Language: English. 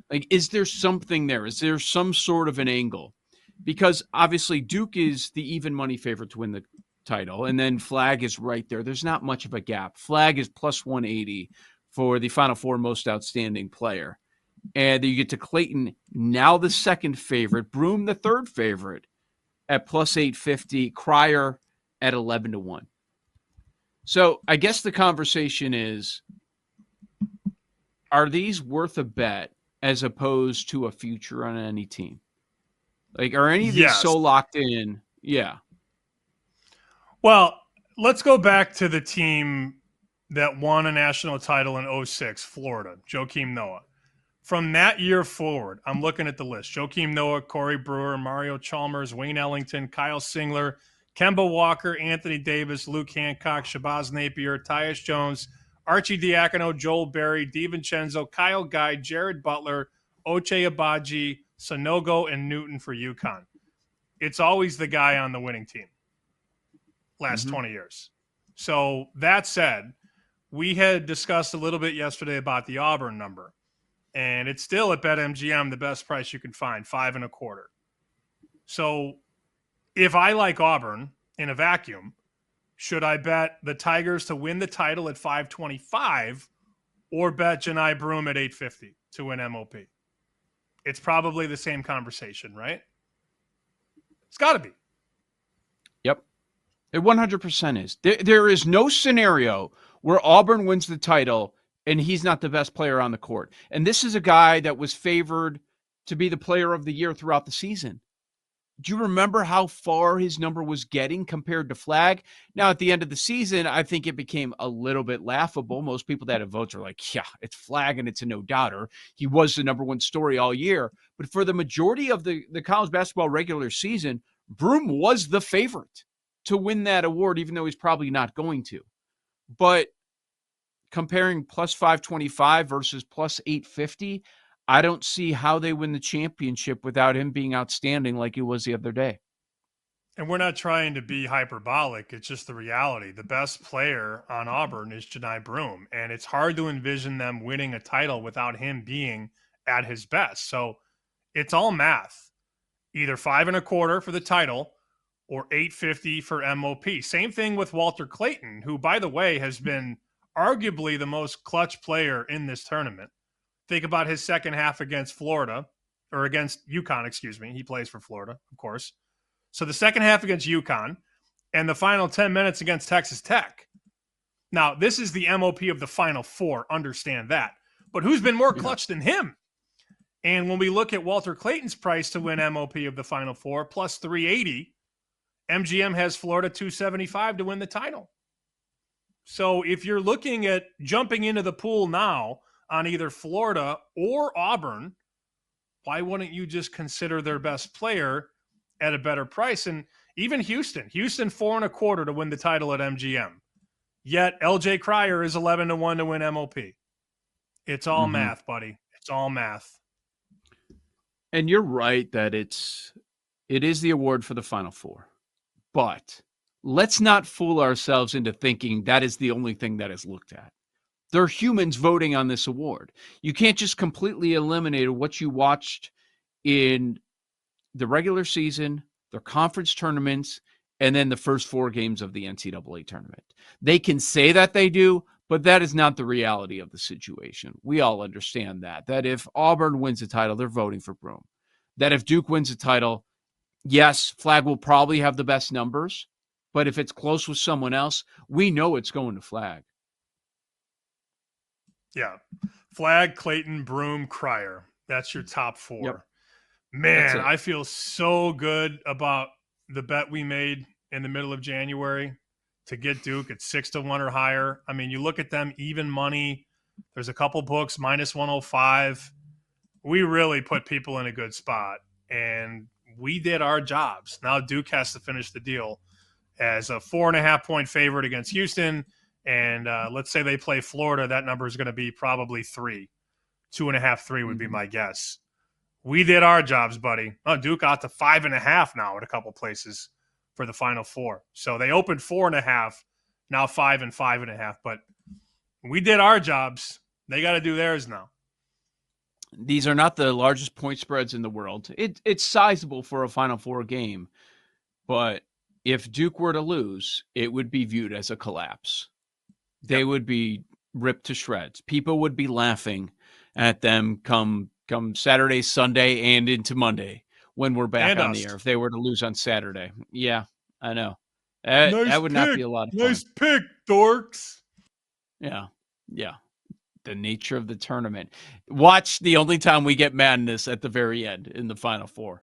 Like, is there something there? Is there some sort of an angle? Because obviously Duke is the even money favorite to win the title, and then Flagg is right there. There's not much of a gap. Flagg is plus 180 for the Final Four most outstanding player. And then you get to Clayton, now the second favorite, Broom the third favorite at plus 850, Cryer at 11-1. So I guess the conversation is, are these worth a bet as opposed to a future on any team? Like, are any of these Yes. so locked in? Yeah. Well, let's go back to the team that won a national title in 06, Florida, Joakim Noah. From that year forward, I'm looking at the list. Joakim Noah, Corey Brewer, Mario Chalmers, Wayne Ellington, Kyle Singler, Kemba Walker, Anthony Davis, Luke Hancock, Shabazz Napier, Tyus Jones, Archie Diacono, Joel Berry, DiVincenzo, Kyle Guy, Jared Butler, Oche Abaji, Sonogo, and Newton for UConn. It's always the guy on the winning team last 20 years. So that said, we had discussed a little bit yesterday about the Auburn number, and it's still at BetMGM the best price you can find, 5.25. So if I like Auburn in a vacuum, should I bet the Tigers to win the title at 525 or bet Janai Broom at 850 to win MOP? It's probably the same conversation, right? It's got to be. Yep. It 100% is. There is no scenario where Auburn wins the title and he's not the best player on the court. And this is a guy that was favored to be the player of the year throughout the season. Do you remember how far his number was getting compared to Flagg? Now, at the end of the season, I think it became a little bit laughable. Most people that have votes are like, yeah, it's Flagg and it's a no-doubter. He was the number one story all year. But for the majority of the college basketball regular season, Broom was the favorite to win that award, even though he's probably not going to. But comparing plus 525 versus plus 850, I don't see how they win the championship without him being outstanding like he was the other day. And we're not trying to be hyperbolic. It's just the reality. The best player on Auburn is Janai Broom, and it's hard to envision them winning a title without him being at his best. So it's all math. Either 5.25 for the title or 850 for MOP. Same thing with Walter Clayton, who, by the way, has been arguably the most clutch player in this tournament. Think about his second half against Florida, or against UConn, excuse me. He plays for Florida, of course. So the second half against UConn and the final 10 minutes against Texas Tech. Now, this is the MOP of the Final Four. Understand that. But who's been more clutch than him? And when we look at Walter Clayton's price to win MOP of the Final Four, plus 380, MGM has Florida 275 to win the title. So if you're looking at jumping into the pool now on either Florida or Auburn, why wouldn't you just consider their best player at a better price? And even Houston 4.25 to win the title at MGM. Yet LJ Cryer is 11-1 to win MOP. It's all math, buddy. It's all math. And you're right that it is the award for the Final Four. But let's not fool ourselves into thinking that is the only thing that is looked at. There are humans voting on this award. You can't just completely eliminate what you watched in the regular season, their conference tournaments, and then the first 4 games of the NCAA tournament. They can say that they do, but that is not the reality of the situation. We all understand that if Auburn wins the title, they're voting for Broom. That if Duke wins the title, yes, Flagg will probably have the best numbers, but if it's close with someone else, we know it's going to Flagg. Yeah. Flagg, Clayton, Broom, Cryer. That's your top 4. Yep. Man, I feel so good about the bet we made in the middle of January to get Duke at 6-1 or higher. I mean, you look at them, even money. There's a couple books, minus 105. We really put people in a good spot, and we did our jobs. Now Duke has to finish the deal as a 4.5-point favorite against Houston. And let's say they play Florida, that number is going to be probably 3. 2.5, 3 would be my guess. We did our jobs, buddy. Oh, Duke got to 5.5 now at a couple places for the Final Four. So they opened 4.5, now 5 and 5.5. But we did our jobs. They got to do theirs now. These are not the largest point spreads in the world. It's sizable for a Final Four game, but if Duke were to lose, it would be viewed as a collapse. They Yep. would be ripped to shreds. People would be laughing at them come Saturday, Sunday, and into Monday when we're back And on the us. air. If they were to lose on Saturday, yeah, I know that would not be a lot of fun. Nice pick, dorks. Yeah, yeah. The nature of the tournament. Watch the only time we get madness at the very end in the Final Four.